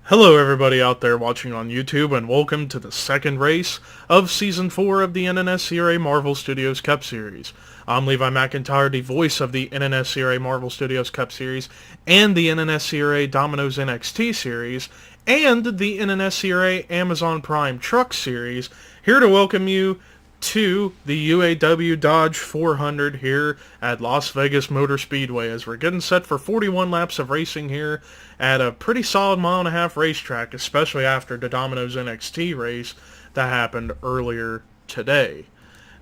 Hello everybody out there watching on YouTube, and welcome to the second race of Season 4 of the NNSCRA Marvel Studios Cup Series. I'm Levi McIntyre, the voice of the NNSCRA Marvel Studios Cup Series, and the NNSCRA Domino's NXT Series, and the NNSCRA Amazon Prime Truck Series, here to welcome you to the UAW Dodge 400 here at Las Vegas Motor Speedway, as we're getting set for 41 laps of racing here at a pretty solid mile-and-a-half racetrack, especially after the Domino's NXT race that happened earlier today.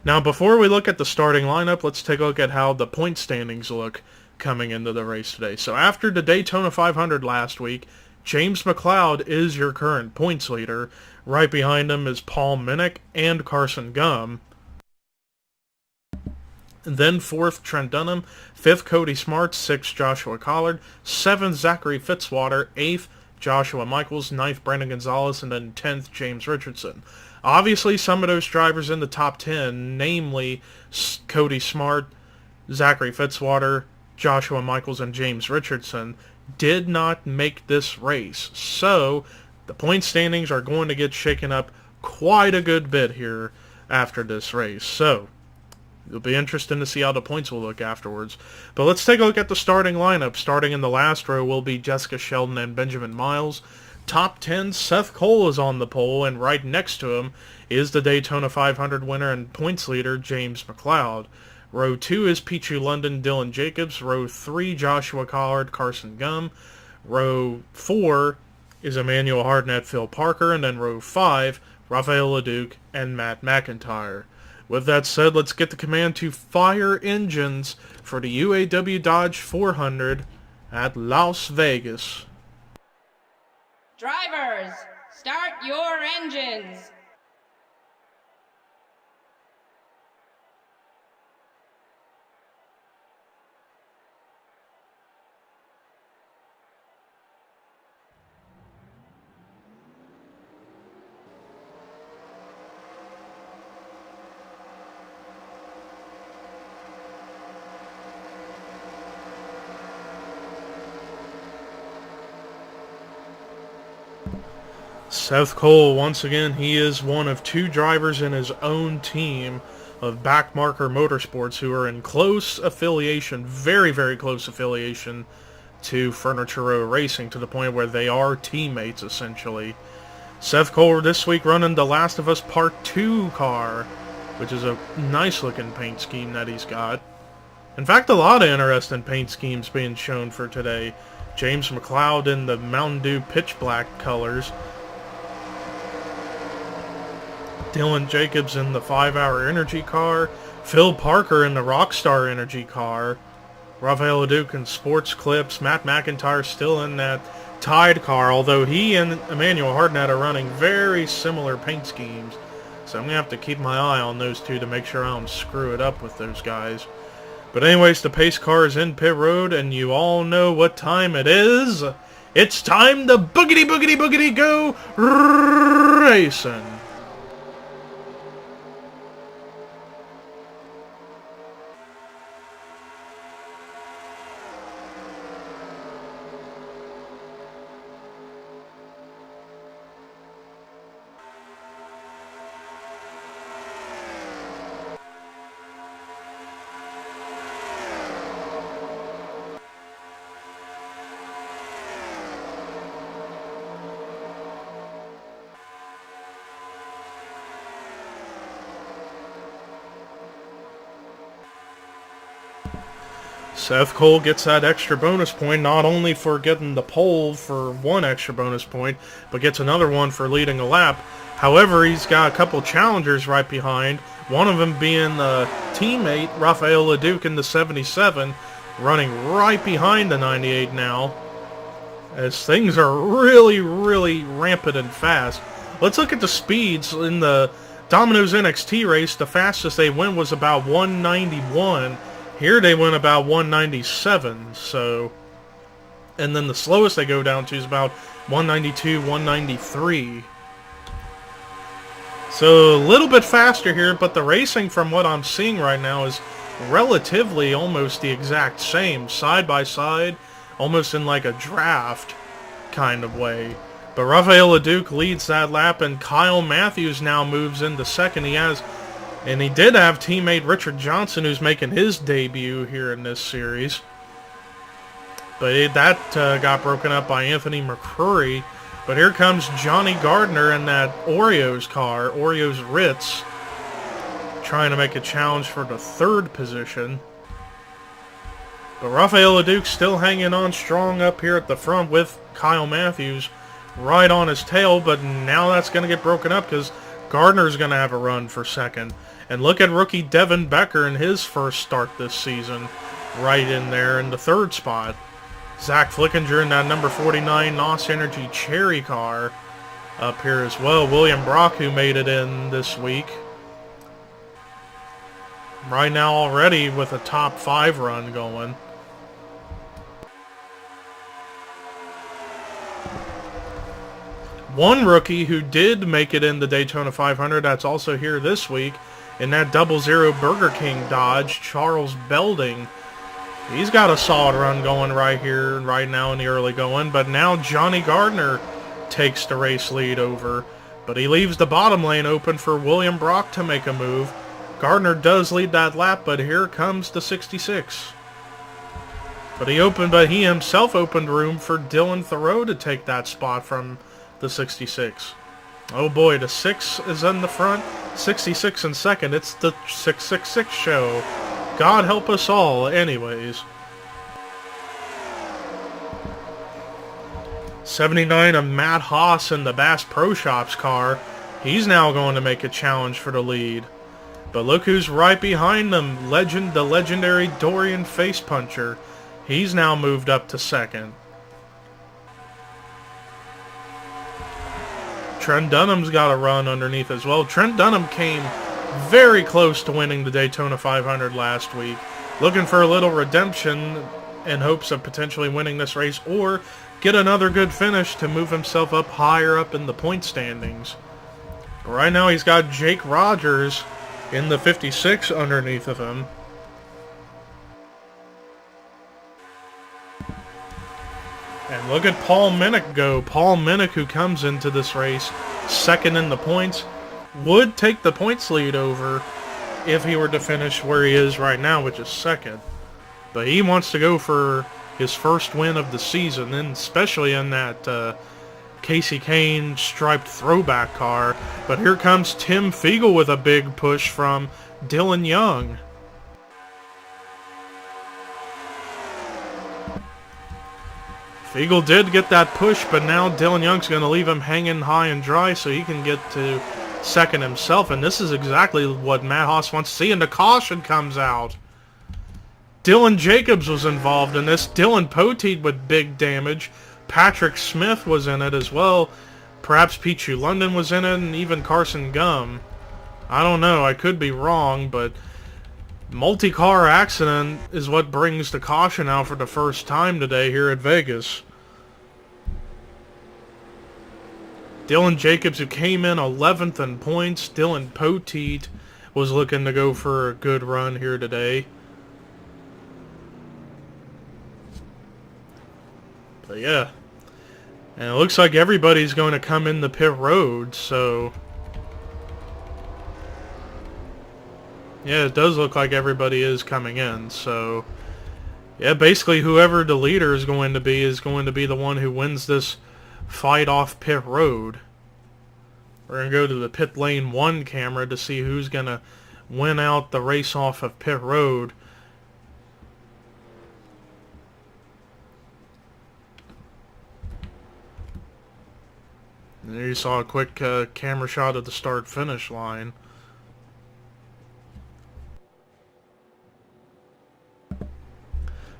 Now, before we look at the starting lineup, let's take a look at how the point standings look coming into the race today. So after the Daytona 500 last week, James McLeod is your current points leader. Right behind him is Paul Minnick and Carson Gum. And then fourth, Trent Dunham. Fifth, Cody Smart. Sixth, Joshua Collard. Seventh, Zachary Fitzwater. Eighth, Joshua Michaels. Ninth, Brandon Gonzalez. And then 10th, James Richardson. Obviously, some of those drivers in the top 10, namely Cody Smart, Zachary Fitzwater, Joshua Michaels, and James Richardson, did not make this race. So the point standings are going to get shaken up quite a good bit here after this race. So it'll be interesting to see how the points will look afterwards. But let's take a look at the starting lineup. Starting in the last row will be Jessica Sheldon and Benjamin Miles. Top 10, Seth Cole is on the pole, and right next to him is the Daytona 500 winner and points leader, James McLeod. Row 2 is Pichu London, Dylan Jacobs. Row 3, Joshua Collard, Carson Gum. Row 4 is Emmanuel Hardnett, Phil Parker. And then row 5, Rafael LeDuc and Matt McIntyre. With that said, let's get the command to fire engines for the UAW Dodge 400 at Las Vegas. Drivers, start your engines. Seth Cole, once again, he is one of two drivers in his own team of Backmarker Motorsports who are in close affiliation, very, very close affiliation to Furniture Row Racing, to the point where they are teammates, essentially. Seth Cole this week running the Last of Us Part 2 car, which is a nice-looking paint scheme that he's got. In fact, a lot of interesting paint schemes being shown for today. James McLeod in the Mountain Dew pitch black colors. Dylan Jacobs in the 5-Hour Energy car. Phil Parker in the Rockstar Energy car. Rafael LeDuc in Sports Clips. Matt McIntyre still in that Tide car, although he and Emmanuel Hardnett are running very similar paint schemes. So I'm going to have to keep my eye on those two to make sure I don't screw it up with those guys. But anyways, the pace car is in pit road, and you all know what time it is. It's time to boogity, boogity, boogity go racing. Seth Cole gets that extra bonus point, not only for getting the pole for one extra bonus point, but gets another one for leading a lap. However, he's got a couple challengers right behind, one of them being the teammate, Rafael LeDuc in the 77, running right behind the 98 now, as things are really, really rampant and fast. Let's look at the speeds. In the Domino's NXT race, the fastest they went was about 191. Here they went about 197, so... And then the slowest they go down to is about 192, 193. So a little bit faster here, but the racing from what I'm seeing right now is relatively almost the exact same, side by side, almost in like a draft kind of way. But Rafael LeDuc leads that lap, and Kyle Matthews now moves into second. And he did have teammate Richard Johnson, who's making his debut here in this series. But that got broken up by Anthony McCrory. But here comes Johnny Gardner in that Oreos car, Oreos Ritz, trying to make a challenge for the third position. But Rafael LeDuc still hanging on strong up here at the front with Kyle Matthews right on his tail. But now that's going to get broken up because Gardner's going to have a run for second. And look at rookie Devin Becker in his first start this season, right in there in the third spot. Zach Flickinger in that number 49 NOS Energy Cherry car up here as well. William Brock, who made it in this week. Right now already with a top 5 run going. One rookie who did make it in the Daytona 500 that's also here this week in that 00 Burger King Dodge, Charles Belding. He's got a solid run going right here, right now in the early going. But now Johnny Gardner takes the race lead over. But he leaves the bottom lane open for William Brock to make a move. Gardner does lead that lap, but here comes the 66. But he himself opened room for Dylan Thoreau to take that spot from the 66. Oh boy, the 6 is in the front, 66 in second. It's the 666 show. God help us all, anyways. 79 of Matt Haas in the Bass Pro Shops car. He's now going to make a challenge for the lead. But look who's right behind them. The legendary Dorian Face Puncher. He's now moved up to second. Trent Dunham's got a run underneath as well. Trent Dunham came very close to winning the Daytona 500 last week. Looking for a little redemption in hopes of potentially winning this race or get another good finish to move himself up higher up in the point standings. But right now he's got Jake Rogers in the 56 underneath of him. And look at Paul Minnick go. Paul Minnick, who comes into this race second in the points, would take the points lead over if he were to finish where he is right now, which is second. But he wants to go for his first win of the season, and especially in that Casey Kane striped throwback car. But here comes Tim Fiegel with a big push from Dylan Young. Fiegel did get that push, but now Dylan Young's going to leave him hanging high and dry so he can get to second himself. And this is exactly what Matt Haas wants to see, and the caution comes out. Dylan Jacobs was involved in this. Dylan Poteet with big damage. Patrick Smith was in it as well. Perhaps Pichu London was in it, and even Carson Gum. I don't know. I could be wrong, but multi-car accident is what brings the caution out for the first time today here at Vegas. Dylan Jacobs, who came in 11th in points. Dylan Poteet was looking to go for a good run here today. But yeah. And it looks like everybody's going to come in the pit road, so yeah, it does look like everybody is coming in. So yeah, basically whoever the leader is going to be the one who wins this fight off pit road. We're going to go to the pit lane 1 camera to see who's going to win out the race off of pit road. And there you saw a quick camera shot of the start-finish line.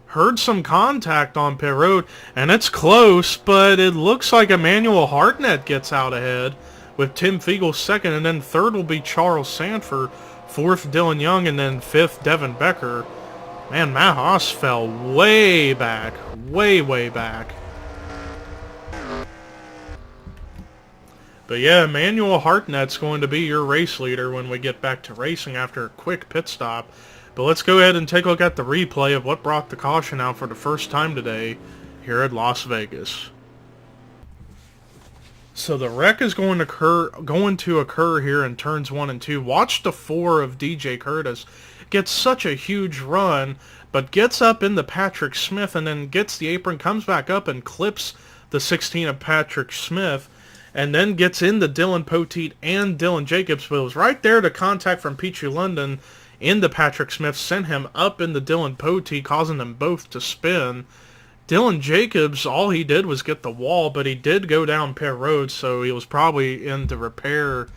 Heard some contact on pit road, and it's close, but it looks like Emmanuel Hartnett gets out ahead with Tim Fiegel second, and then third will be Charles Sanford, fourth Dylan Young, and then fifth Devin Becker. Man, Matt Haas fell way back, way back. But yeah, Emmanuel Hartnett's going to be your race leader when we get back to racing after a quick pit stop. But let's go ahead and take a look at the replay of what brought the caution out for the first time today here at Las Vegas. So the wreck is going to occur here in turns 1 and 2. Watch the 4 of DJ Curtis. Gets such a huge run, but gets up into Patrick Smith and then gets the apron, comes back up and clips the 16 of Patrick Smith, and then gets into Dylan Poteet and Dylan Jacobs. But it was right there, the contact from Peachy London into Patrick Smith sent him up into Dylan Poteet, causing them both to spin. Dylan Jacobs, all he did was get the wall, but he did go down pit road, so he was probably in to repair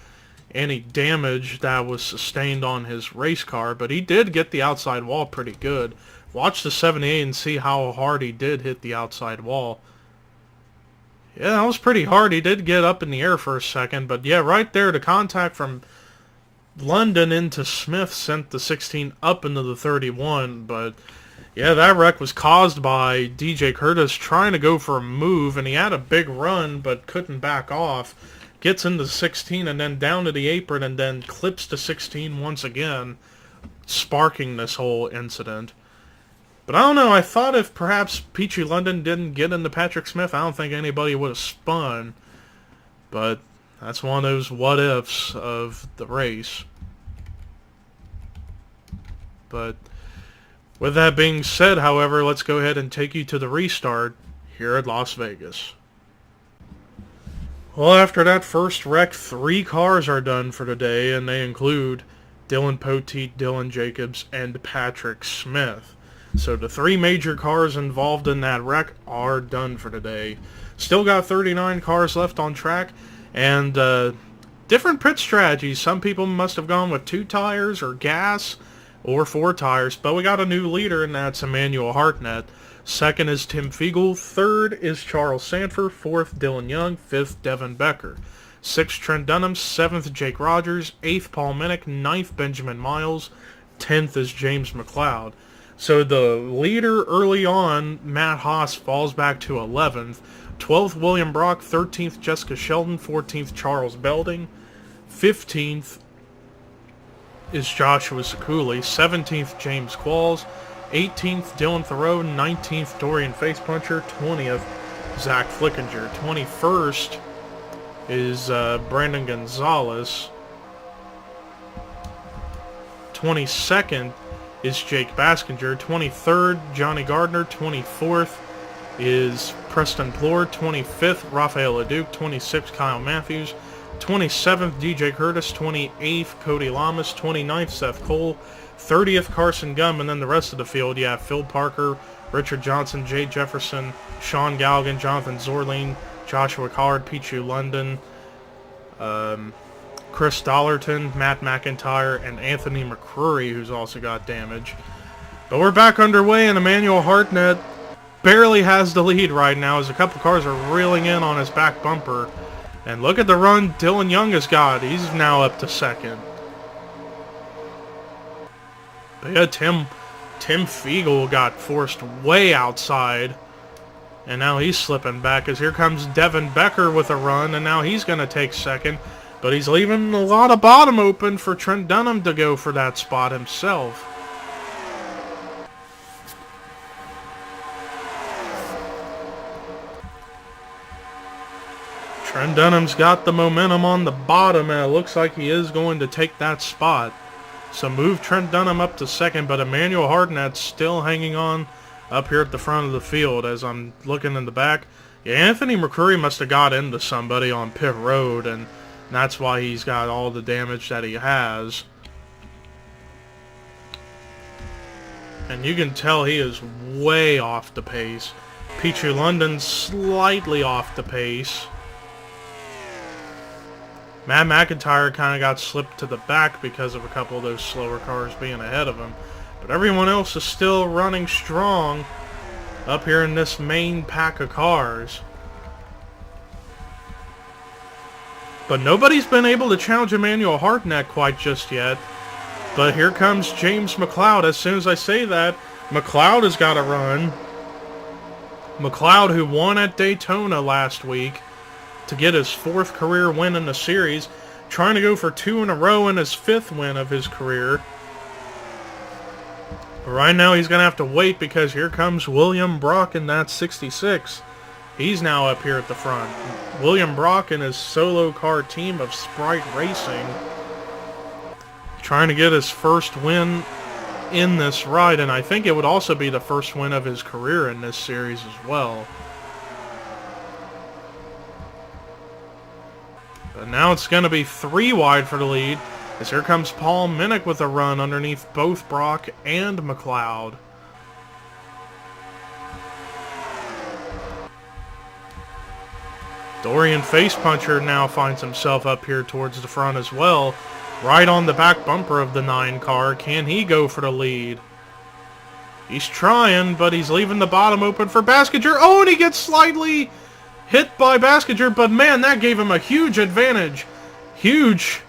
any damage that was sustained on his race car, but he did get the outside wall pretty good. Watch the 78 and see how hard he did hit the outside wall. Yeah, that was pretty hard. He did get up in the air for a second, but yeah, right there, the contact from London into Smith sent the 16 up into the 31, but yeah, that wreck was caused by DJ Curtis trying to go for a move, and he had a big run but couldn't back off. Gets into 16 and then down to the apron and then clips the 16 once again, sparking this whole incident. But I don't know, I thought if perhaps Peachy London didn't get into Patrick Smith, I don't think anybody would have spun. But that's one of those what-ifs of the race. But with that being said, however, let's go ahead and take you to the restart here at Las Vegas. Well, after that first wreck, 3 cars are done for the day, and they include Dylan Poteet, Dylan Jacobs, and Patrick Smith. So the 3 major cars involved in that wreck are done for the day. Still got 39 cars left on track, and different pit strategies. Some people must have gone with 2 tires or gas, or 4 tires, but we got a new leader, and that's Emmanuel Hartnett. Second is Tim Fiegel. Third is Charles Sanford. Fourth, Dylan Young. Fifth, Devin Becker. Sixth, Trent Dunham. Seventh, Jake Rogers. Eighth, Paul Minnick. Ninth, Benjamin Miles. 10th is James McLeod. So the leader early on, Matt Haas, falls back to 11th. 12th, William Brock. 13th, Jessica Sheldon. 14th, Charles Belding. 15th is Joshua Sekuli. 17th, James Qualls. 18th, Dylan Thoreau. 19th, Dorian Facepuncher. 20th, Zach Flickinger. 21st is Brandon Gonzalez. 22nd is Jake Baskinger. 23rd, Johnny Gardner. 24th is Preston Plore. 25th, Rafael Leduc. 26th, Kyle Matthews. 27th, DJ Curtis. 28th, Cody Lamas. 29th, Seth Cole. 30th, Carson Gum. And then the rest of the field, you have Phil Parker, Richard Johnson, Jay Jefferson, Sean Galligan, Jonathan Zorline, Joshua Collard, Pichu London, Chris Dollarton, Matt McIntyre, and Anthony McCrory, who's also got damage. But we're back underway, and Emmanuel Hartnett barely has the lead right now as a couple cars are reeling in on his back bumper. And look at the run Dylan Young has got. He's now up to second. But yeah, Tim Fiegel got forced way outside. And now he's slipping back as here comes Devin Becker with a run. And now he's going to take second. But he's leaving a lot of bottom open for Trent Dunham to go for that spot himself. Trent Dunham's got the momentum on the bottom, and it looks like he is going to take that spot. So move Trent Dunham up to second, but Emmanuel Hartnett's still hanging on up here at the front of the field as I'm looking in the back. Yeah, Anthony McCrory must have got into somebody on pit road, and that's why he's got all the damage that he has. And you can tell he is way off the pace. Pichu London slightly off the pace. Matt McIntyre kind of got slipped to the back because of a couple of those slower cars being ahead of him. But everyone else is still running strong up here in this main pack of cars. But nobody's been able to challenge Emmanuel Hartnett quite just yet. But here comes James McLeod. As soon as I say that, McLeod has got a run. McLeod, who won at Daytona last week to get his 4th career win in the series, trying to go for 2 in a row and his 5th win of his career. But right now he's going to have to wait because here comes William Brock in that 66. He's now up here at the front. William Brock and his solo car team of Sprite Racing trying to get his first win in this ride, and I think it would also be the first win of his career in this series as well. But now it's going to be 3 wide for the lead, as here comes Paul Minnick with a run underneath both Brock and McLeod. Dorian Facepuncher now finds himself up here towards the front as well, right on the back bumper of the 9 car. Can he go for the lead? He's trying, but he's leaving the bottom open for Baskinger. Oh, and he gets slightly hit by Baskinger, but man, that gave him a huge advantage. Huge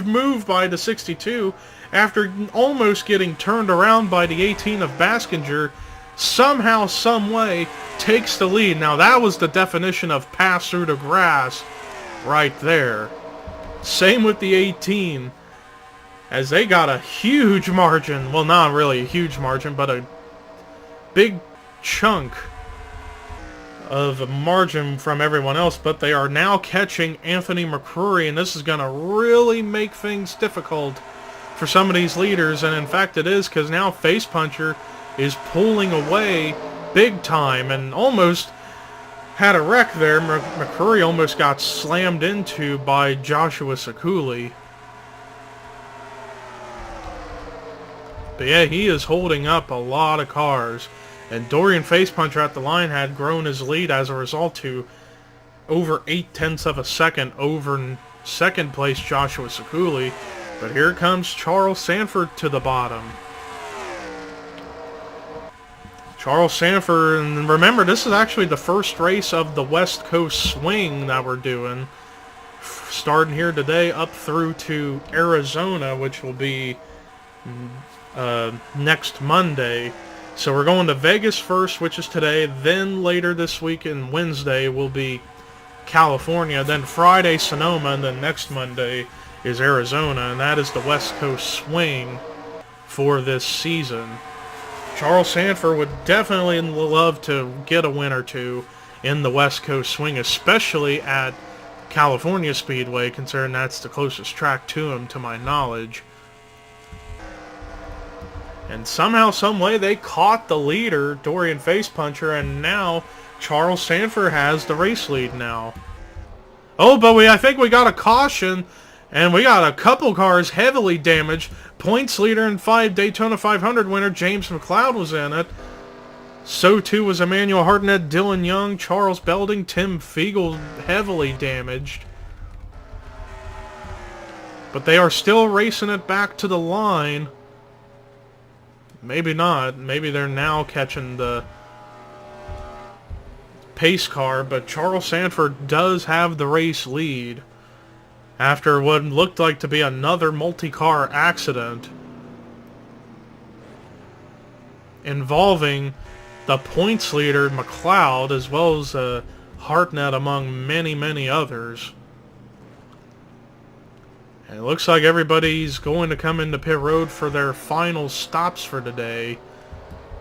move by the 62 after almost getting turned around by the 18 of Baskinger. Somehow, some way, takes the lead. Now that was the definition of pass through the grass right there. Same with the 18, as they got a huge margin. Well, not really a huge margin, but a big chunk of margin from everyone else. But they are now catching Anthony McCrory, and this is going to really make things difficult for some of these leaders. And in fact it is, because now Facepuncher is pulling away big time and almost had a wreck there. McCrory almost got slammed into by Joshua Sekuli. But yeah, he is holding up a lot of cars. And Dorian Facepuncher at the line had grown his lead as a result to over 0.8 of a second over second place Joshua Sekuli. But here comes Charles Sanford to the bottom. Charles Sanford, and remember, this is actually the first race of the West Coast swing that we're doing. Starting here today up through to Arizona, which will be next Monday. So we're going to Vegas first, which is today. Then later this week and Wednesday will be California. Then Friday, Sonoma. And then next Monday is Arizona. And that is the West Coast swing for this season. Charles Sanford would definitely love to get a win or two in the West Coast swing, especially at California Speedway, considering that's the closest track to him, to my knowledge. And somehow, some way, they caught the leader, Dorian Facepuncher, and now Charles Sanford has the race lead now. Oh, but I think we got a caution, and we got a couple cars heavily damaged. Points leader and Daytona 500 winner James McLeod was in it. So too was Emmanuel Hartnett, Dylan Young, Charles Belding, Tim Fiegel heavily damaged. But they are still racing it back to the line. Maybe not. Maybe they're now catching the pace car, but Charles Sanford does have the race lead after what looked like to be another multi-car accident involving the points leader McLeod as well as Hartnett, among many, many others. And it looks like everybody's going to come into pit road for their final stops for today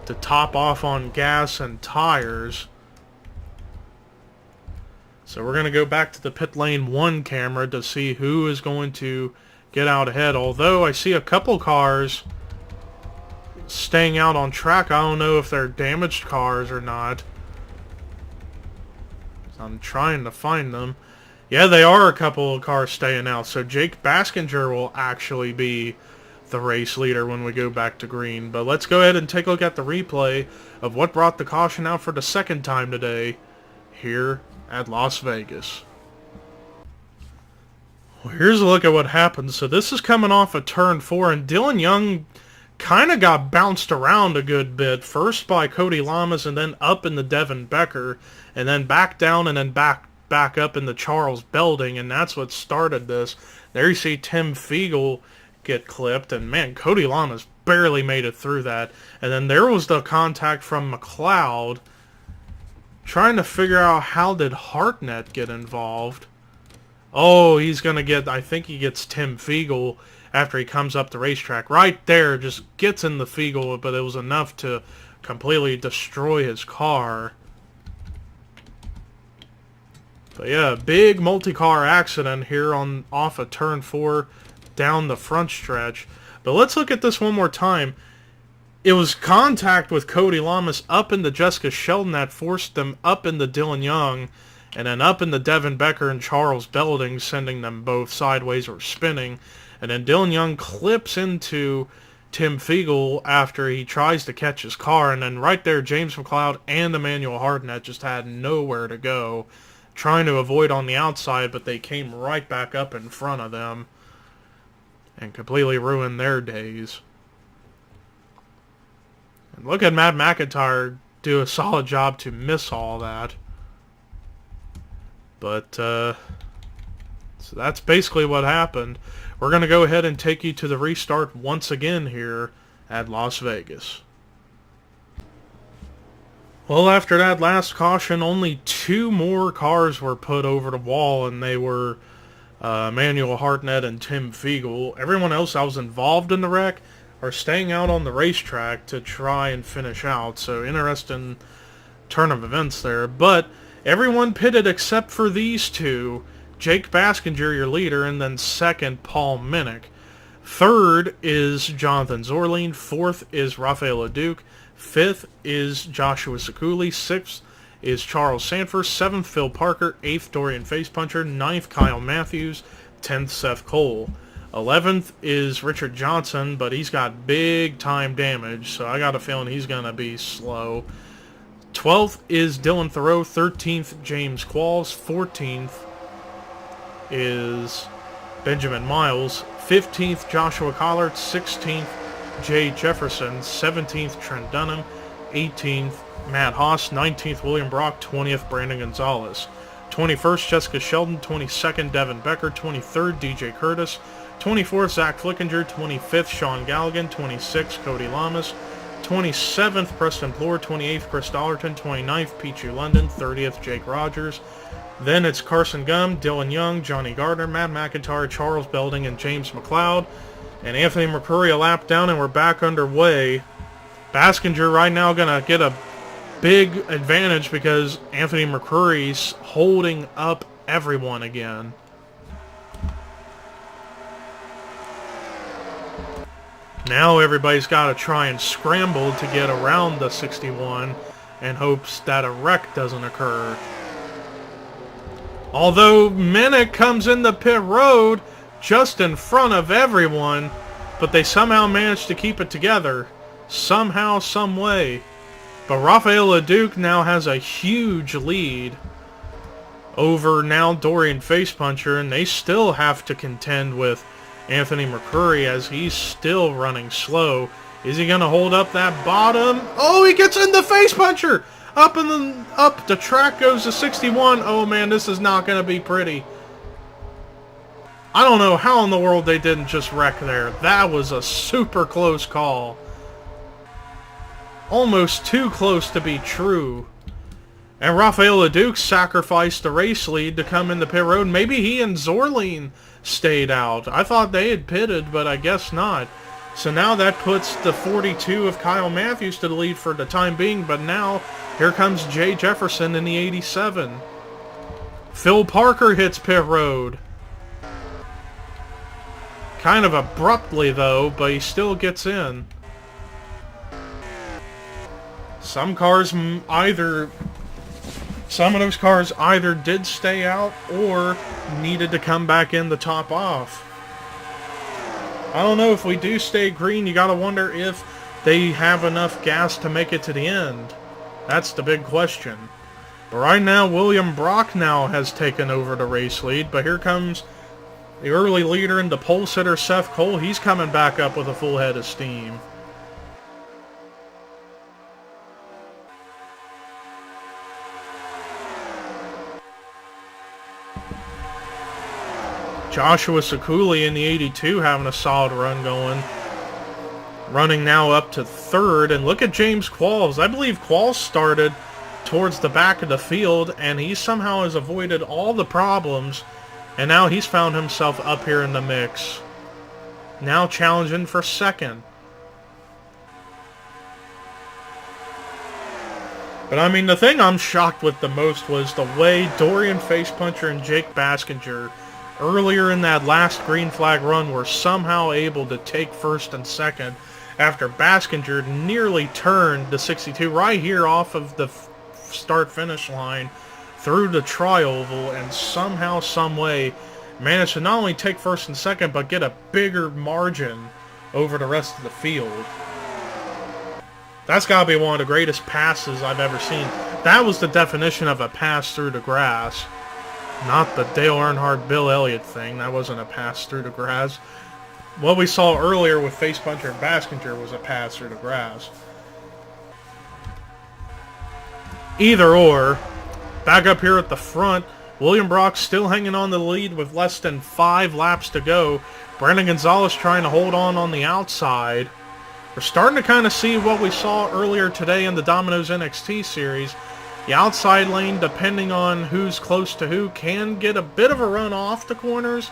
to top off on gas and tires. So we're going to go back to the pit lane 1 camera to see who is going to get out ahead. Although I see a couple cars staying out on track. I don't know if they're damaged cars or not. I'm trying to find them. Yeah, they are a couple of cars staying out. So Jake Baskinger will actually be the race leader when we go back to green. But let's go ahead and take a look at the replay of what brought the caution out for the second time today here at Las Vegas. Well, here's a look at what happened. So this is coming off of turn 4, and Dylan Young kind of got bounced around a good bit. First by Cody Lamas, and then up in the Devin Becker, and then back down, and then back up in the Charles Belding, and that's what started this. There you see Tim Fiegel get clipped, and man, Cody Lamas barely made it through that. And then there was the contact from McLeod, trying to figure out how did Hartnett get involved. Oh, he's going to get, I think he gets Tim Fiegel after he comes up the racetrack. Right there, just gets in the Fiegel, but it was enough to completely destroy his car. But yeah, big multi-car accident here on off of turn 4 down the front stretch. But let's look at this one more time. It was contact with Cody Lamas up into Jessica Sheldon that forced them up into Dylan Young, and then up into Devin Becker and Charles Belding, sending them both sideways or spinning. And then Dylan Young clips into Tim Fiegel after he tries to catch his car, and then right there James McLeod and Emmanuel Hartnett just had nowhere to go, trying to avoid on the outside, but they came right back up in front of them and completely ruined their days. And look at Matt McIntyre do a solid job to miss all that. But, so that's basically what happened. We're going to go ahead and take you to the restart once again here at Las Vegas. Well, after that last caution, only 2 more cars were put over the wall, and they were Emmanuel Hartnett and Tim Fiegel. Everyone else that was involved in the wreck are staying out on the racetrack to try and finish out. So interesting turn of events there. But everyone pitted except for these 2. Jake Baskinger, your leader, and then second, Paul Minnick. Third is Jonathan Zorline. Fourth is Rafael Leduc. Fifth is Joshua Sekuli. Sixth is Charles Sanford. Seventh, Phil Parker. Eighth, Dorian Facepuncher. Ninth, Kyle Matthews. 10th, Seth Cole. 11th is Richard Johnson, but he's got big time damage, so I got a feeling he's going to be slow. 12th is Dylan Thoreau. 13th, James Qualls. 14th is Benjamin Miles. 15th, Joshua Collard. 16th, Jay Jefferson. 17th, Trent Dunham. 18th, Matt Haas. 19th, William Brock. 20th, Brandon Gonzalez. 21st, Jessica Sheldon. 22nd, Devin Becker. 23rd, DJ Curtis. 24th, Zach Flickinger. 25th, Sean Galligan. 26th, Cody Lamas. 27th, Preston Bloor. 28th, Chris Dollerton. 29th, Pichu London. 30th, Jake Rogers. Then it's Carson Gum, Dylan Young, Johnny Gardner, Matt McIntyre, Charles Belding, and James McLeod. And Anthony McCurry a lap down, and we're back underway. Baskinger right now going to get a big advantage because Anthony McCurry's holding up everyone again. Now everybody's got to try and scramble to get around the 61 in hopes that a wreck doesn't occur. Although Minnick comes in the pit road just in front of everyone, but they somehow managed to keep it together. Somehow, some way. But Rafael Leduc now has a huge lead over now Dorian Facepuncher, and they still have to contend with Anthony McCurry as he's still running slow. Is he going to hold up that bottom? Oh, he gets in the Facepuncher! Up the track goes the 61. Oh man, this is not going to be pretty. I don't know how in the world they didn't just wreck there. That was a super close call. Almost too close to be true. And Rafael Leduc sacrificed the race lead to come in the pit road. Maybe he and Zorline stayed out. I thought they had pitted, but I guess not. So now that puts the 42 of Kyle Matthews to the lead for the time being, but now here comes Jay Jefferson in the 87. Phil Parker hits pit road. Kind of abruptly though, but he still gets in. Some of those cars either did stay out or needed to come back in to top off. I don't know, if we do stay green, you gotta wonder if they have enough gas to make it to the end. That's the big question. But right now, William Brock now has taken over the race lead, but here comes the early leader and the pole sitter, Seth Cole. He's coming back up with a full head of steam. Joshua Sekuli in the 82 having a solid run going. Running now up to third. And look at James Qualls. I believe Qualls started towards the back of the field, and he somehow has avoided all the problems. And now he's found himself up here in the mix. Now challenging for second. But I mean, the thing I'm shocked with the most was the way Dorian Facepuncher and Jake Baskinger earlier in that last green flag run were somehow able to take first and second after Baskinger nearly turned the 62 right here off of the start-finish line through the tri-oval and somehow, some way managed to not only take first and second but get a bigger margin over the rest of the field. That's got to be one of the greatest passes I've ever seen. That was the definition of a pass through the grass. Not the Dale Earnhardt, Bill Elliott thing. That wasn't a pass through the grass. What we saw earlier with Facepuncher and Baskinger was a pass through the grass. Either or, back up here at the front, William Brock still hanging on the lead with less than 5 laps to go. Brandon Gonzalez trying to hold on the outside. We're starting to kind of see what we saw earlier today in the Domino's NXT series. The outside lane, depending on who's close to who, can get a bit of a run off the corners.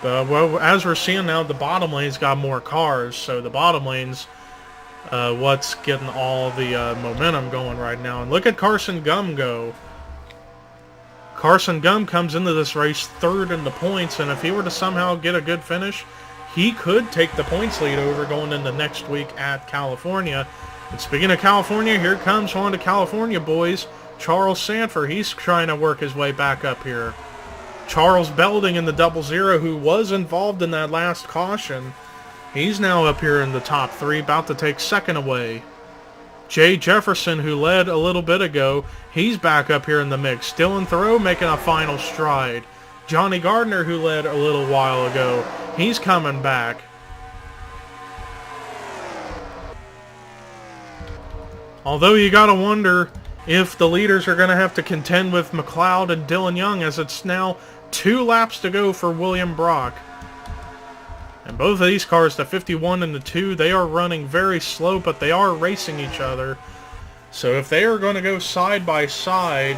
But well, as we're seeing now, the bottom lane's got more cars, so the bottom lane's what's getting all the momentum going right now. And look at Carson Gum go. Carson Gum comes into this race third in the points, and if he were to somehow get a good finish, he could take the points lead over going into next week at California. And speaking of California, here comes one of the California boys, Charles Sanford. He's trying to work his way back up here. Charles Belding in the 00, who was involved in that last caution. He's now up here in the top 3, about to take second away. Jay Jefferson, who led a little bit ago, he's back up here in the mix. Dylan Thoreau making a final stride. Johnny Gardner, who led a little while ago, he's coming back. Although you gotta wonder if the leaders are gonna have to contend with McLeod and Dylan Young, as it's now 2 laps to go for William Brock. And both of these cars, the 51 and the 2, they are running very slow, but they are racing each other. So if they are going to go side by side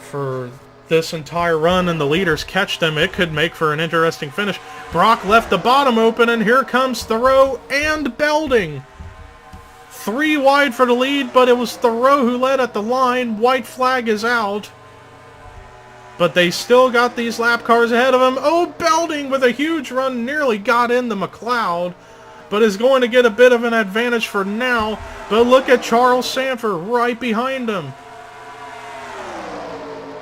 for this entire run and the leaders catch them, it could make for an interesting finish. Brock left the bottom open, and here comes Thoreau and Belding. 3 wide for the lead, but it was Thoreau who led at the line. White flag is out. But they still got these lap cars ahead of him. Oh, Belding with a huge run nearly got into McLeod, but is going to get a bit of an advantage for now. But look at Charles Sanford right behind him.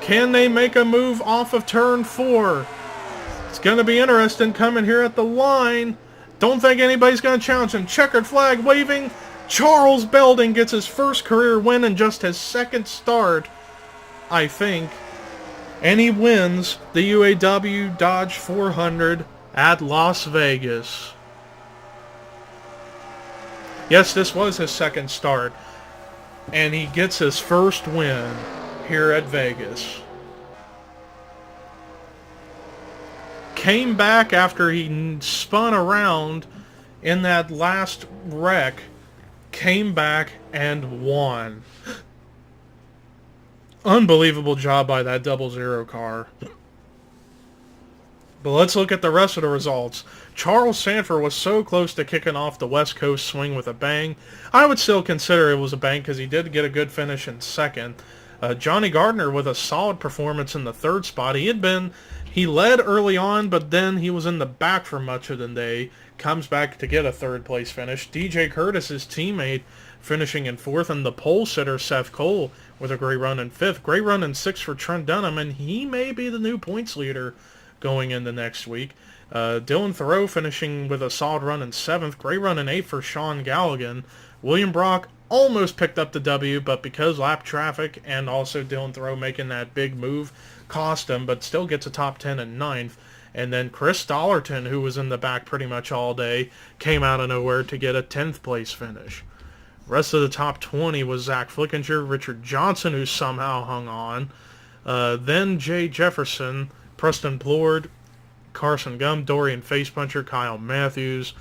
Can they make a move off of turn 4? It's going to be interesting coming here at the line. Don't think anybody's going to challenge him. Checkered flag waving. Charles Belding gets his first career win in just his second start, I think. And he wins the UAW Dodge 400 at Las Vegas. Yes, this was his second start. And he gets his first win here at Vegas. Came back after he spun around in that last wreck. Came back and won. Unbelievable job by that 00 car. But let's look at the rest of the results. Charles Sanford was so close to kicking off the West Coast swing with a bang. I would still consider it was a bang because he did get a good finish in second. Johnny Gardner with a solid performance in the 3rd spot. He led early on, but then he was in the back for much of the day. Comes back to get a 3rd place finish. DJ Curtis, his teammate, finishing in 4th, and the pole sitter Seth Cole with a great run in 5th. Great run in 6th for Trent Dunham, and he may be the new points leader going into next week. Dylan Thoreau finishing with a solid run in 7th. Great run in 8th for Sean Galligan. William Brock almost picked up the W, but because lap traffic and also Dylan Thoreau making that big move cost him, but still gets a top 10 in 9th. And then Chris Dollerton, who was in the back pretty much all day, came out of nowhere to get a 10th place finish. Rest of the top 20 was Zach Flickinger, Richard Johnson, who somehow hung on. Then Jay Jefferson, Preston Plord, Carson Gum, Dorian Facepuncher, Kyle Matthews,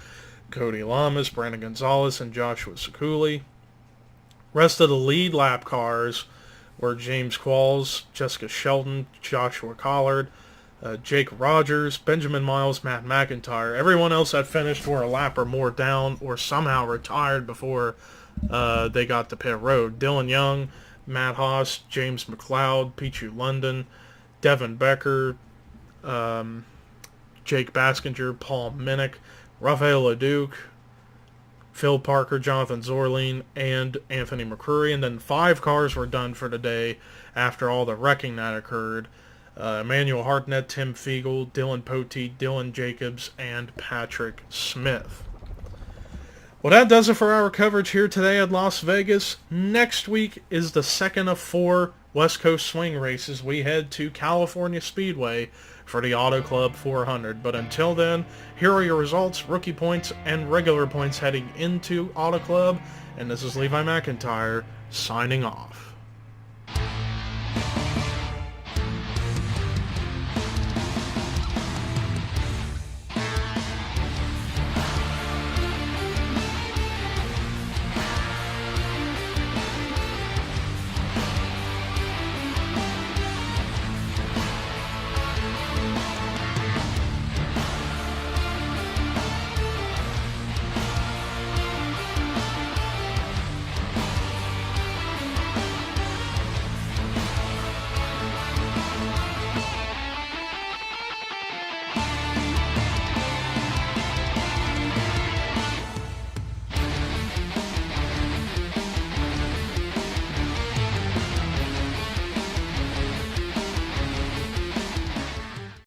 Cody Lamas, Brandon Gonzalez, and Joshua Sekuli. Rest of the lead lap cars were James Qualls, Jessica Shelton, Joshua Collard, Jake Rogers, Benjamin Miles, Matt McIntyre. Everyone else that finished were a lap or more down or somehow retired before they got to pit road. Dylan Young, Matt Haas, James McLeod, Pichu London, Devin Becker, Jake Baskinger, Paul Minnick, Rafael LeDuc, Phil Parker, Jonathan Zorline, and Anthony McCrory. And then 5 cars were done for the day after all the wrecking that occurred. Emmanuel Hartnett, Tim Fiegel, Dylan Poteet, Dylan Jacobs, and Patrick Smith. Well, that does it for our coverage here today at Las Vegas. Next week is the second of 4 West Coast swing races. We head to California Speedway for the Auto Club 400. But until then, here are your results, rookie points, and regular points heading into Auto Club. And this is Levi McIntyre signing off.